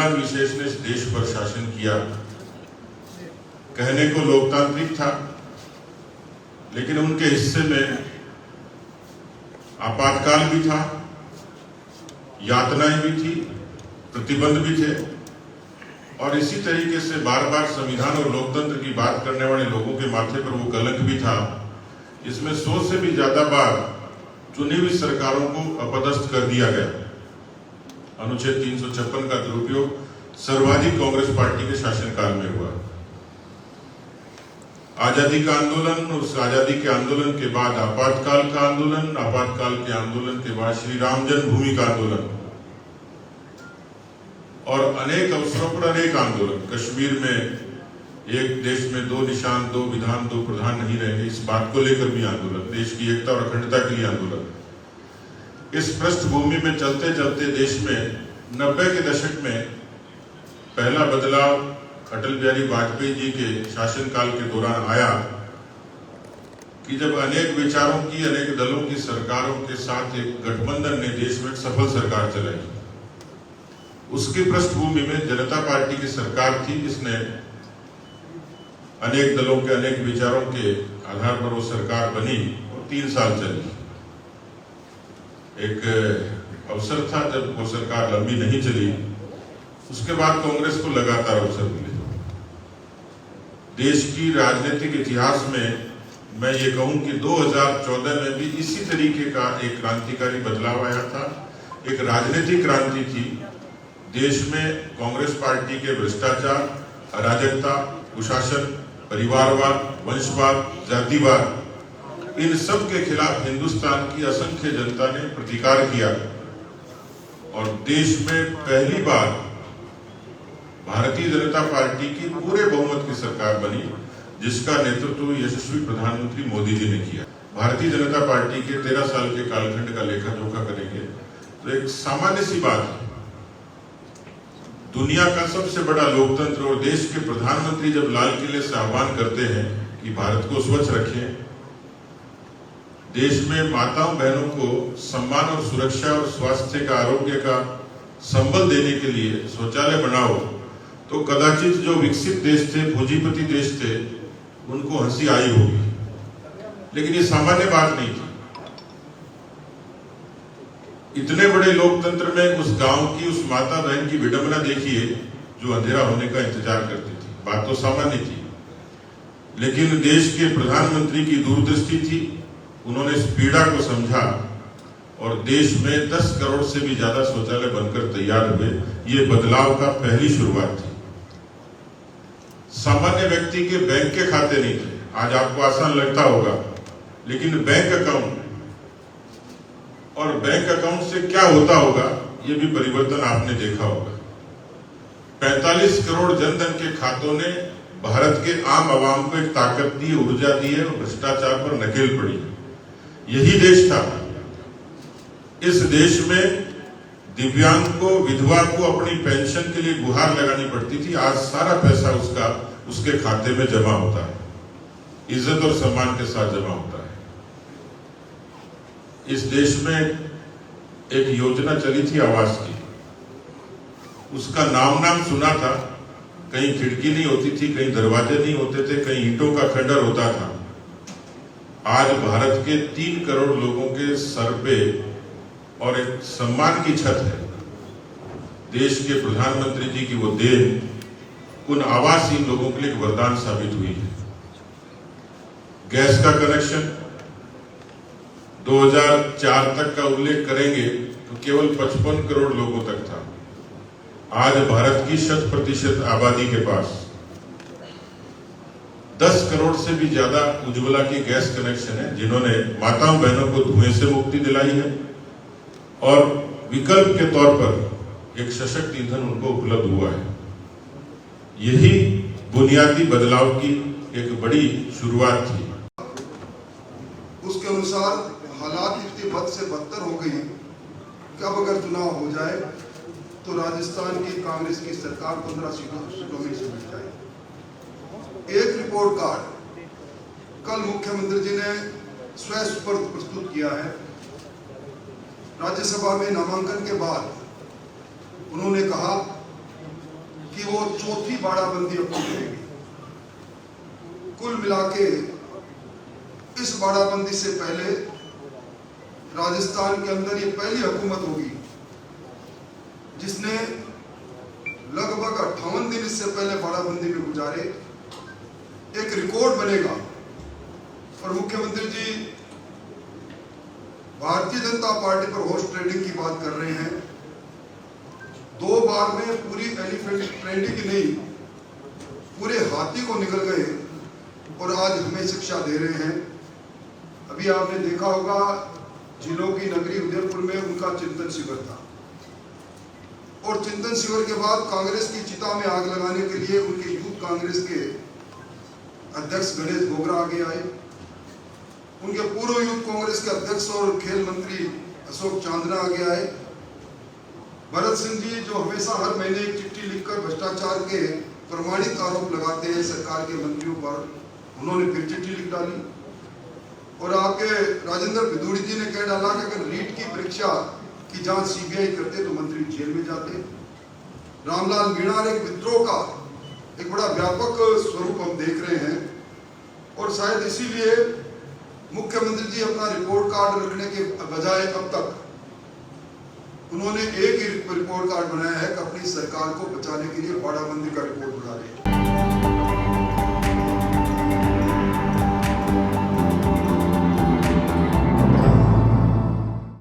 संविधान विशेष ने इस देश पर शासन किया। कहने को लोकतांत्रिक था, लेकिन उनके हिस्से में आपातकाल भी था, यातनाएं भी थी, प्रतिबंध भी थे। और इसी तरीके से बार बार संविधान और लोकतंत्र की बात करने वाले लोगों के माथे पर वो कलंक भी था। इसमें 100 से भी ज्यादा बार चुनी हुई सरकारों को अपदस्थ कर दिया गया। अनुच्छेद 356 का दुरुपयोग सर्वाधिक कांग्रेस पार्टी के शासनकाल में हुआ। आजादी का आंदोलन, उस आजादी के आंदोलन के बाद आपातकाल का आंदोलन, आपातकाल के आंदोलन के बाद श्री राम जन्मभूमि का आंदोलन और अनेक अवसरों पर अनेक आंदोलन। कश्मीर में एक देश में 2 निशान, 2 विधान, 2 प्रधान नहीं रहेंगे, इस बात को लेकर भी आंदोलन, देश की एकता और अखंडता के लिए आंदोलन। इस पृष्ठभूमि में चलते चलते देश में 90 के दशक में पहला बदलाव अटल बिहारी वाजपेयी जी के शासनकाल के दौरान आया कि जब अनेक विचारों की, अनेक दलों की सरकारों के साथ एक गठबंधन ने देश में सफल सरकार चलाई। उसकी पृष्ठभूमि में जनता पार्टी की सरकार थी, जिसने अनेक दलों के, अनेक विचारों के आधार पर वो सरकार बनी और 3 साल चली। एक अवसर था जब वो सरकार लंबी नहीं चली, उसके बाद कांग्रेस को लगातार अवसर मिले। देश की राजनीतिक इतिहास में मैं ये कहूं कि 2014 में भी इसी तरीके का एक क्रांतिकारी बदलाव आया था। एक राजनीतिक क्रांति थी। देश में कांग्रेस पार्टी के भ्रष्टाचार, अराजकता, कुशासन, परिवारवाद, वंशवाद, जातिवाद, इन सब के खिलाफ हिंदुस्तान की असंख्य जनता ने प्रतिकार किया और देश में पहली बार भारतीय जनता पार्टी की पूरे बहुमत की सरकार बनी, जिसका नेतृत्व यशस्वी प्रधानमंत्री मोदी जी ने किया। भारतीय जनता पार्टी के 13 साल के कालखंड का लेखा जोखा करेंगे तो एक सामान्य सी बात है, दुनिया का सबसे बड़ा लोकतंत्र और देश के प्रधानमंत्री जब लाल किले से आह्वान करते हैं कि भारत को स्वच्छ रखें, देश में माताओं बहनों को सम्मान और सुरक्षा और स्वास्थ्य का, आरोग्य का संबल देने के लिए शौचालय बनाओ, तो कदाचित जो विकसित देश थे, पूंजीपति देश थे, उनको हंसी आई होगी, लेकिन ये सामान्य बात नहीं थी। इतने बड़े लोकतंत्र में उस गांव की, उस माता बहन की विडंबना देखिए जो अंधेरा होने का इंतजार करती थी। बात तो सामान्य थी, लेकिन देश के प्रधानमंत्री की दूरदृष्टि थी। उन्होंने इस पीड़ा को समझा और देश में 10 करोड़ से भी ज्यादा शौचालय बनकर तैयार हुए। ये बदलाव का पहली शुरुआत थी। सामान्य व्यक्ति के बैंक के खाते नहीं थे। आज आपको आसान लगता होगा, लेकिन बैंक अकाउंट और बैंक अकाउंट से क्या होता होगा, ये भी परिवर्तन आपने देखा होगा। 45 करोड़ जनधन के खातों ने भारत के आम आवाम को एक ताकत दी, ऊर्जा दी है और भ्रष्टाचार पर नकेल पड़ी। यही देश था। इस देश में दिव्यांग को, विधवा को अपनी पेंशन के लिए गुहार लगानी पड़ती थी। आज सारा पैसा उसके खाते में जमा होता है, इज्जत और सम्मान के साथ जमा होता है। इस देश में एक योजना चली थी आवास की, उसका नाम सुना था। कहीं खिड़की नहीं होती थी, कहीं दरवाजे नहीं होते थे, कहीं ईंटों का खंडर होता था। आज भारत के 3 करोड़ लोगों के सर पे और एक सम्मान की छत है। देश के प्रधानमंत्री जी की वो देन उन आवासहीन लोगों के लिए एक वरदान साबित हुई है। गैस का कनेक्शन 2004 तक का उल्लेख करेंगे तो केवल 55 करोड़ लोगों तक था। आज भारत की 100% आबादी के पास 10 करोड़ से भी ज्यादा उज्ज्वला की गैस कनेक्शन है, जिन्होंने माताओं बहनों को धुएं से मुक्ति दिलाई है और विकल्प के तौर पर एक सशक्त ईंधन उनको उपलब्ध हुआ है। यही बुनियादी बदलाव की एक बड़ी शुरुआत थी। उसके अनुसार हालात इतनी बद से बदतर हो गई कि अब अगर चुनाव हो जाए तो राजस्थान की कांग्रेस की सरकार 15 सीटों में सिमट जाएगी। एक रिपोर्ट कार्ड कल मुख्यमंत्री जी ने स्वयं प्रस्तुत किया है। राज्यसभा में नामांकन के बाद उन्होंने कहा कि वो चौथी बाड़ाबंदी अपनी करेगी। कुल मिला के इस बाड़ाबंदी से पहले राजस्थान के अंदर ये पहली हुकूमत होगी जिसने लगभग 58 दिन इससे पहले बाड़ाबंदी में गुजारे। एक रिकॉर्ड बनेगा। और मुख्यमंत्री जी भारतीय जनता पार्टी पर हॉर्स ट्रेडिंग की बात कर रहे हैं। 2 बार में पूरी एलिफेंट ट्रेडिंग की नहीं, पूरे हाथी को निकल गए और आज हमें शिक्षा दे रहे हैं। अभी आपने देखा होगा जिलों की नगरी उदयपुर में उनका चिंतन शिविर था और चिंतन शिविर के बाद कांग्रेस की चिता में आग लगाने के लिए उनके यूथ कांग्रेस के अध्यक्ष गणेश गोगरा आगे आए। उनके पूर्व यूथ कांग्रेस के अध्यक्ष और खेल मंत्री अशोक चांदना आगे आए। भरत सिंह जी जो हमेशा हर महीने एक चिट्ठी लिखकर भ्रष्टाचार के प्रमाणित आरोप लगाते हैं सरकार के मंत्रियों पर, उन्होंने फिर चिट्ठी लिख डाली। और आपके राजेंद्र भिदुड़ी जी ने कह डाला कि अगर रीट की परीक्षा की जांच सीबीआई करते तो मंत्री जेल में जाते। रामलाल मीणा एक विद्रोह का एक बड़ा व्यापक स्वरूप हम देख रहे हैं और शायद इसीलिए मुख्यमंत्री जी अपना रिपोर्ट कार्ड रखने के बजाय अब तक उन्होंने एक ही रिपोर्ट कार्ड बनाया है कि अपनी सरकार को बचाने के लिए बाड़ाबंदी का रिपोर्ट बना रहे हैं।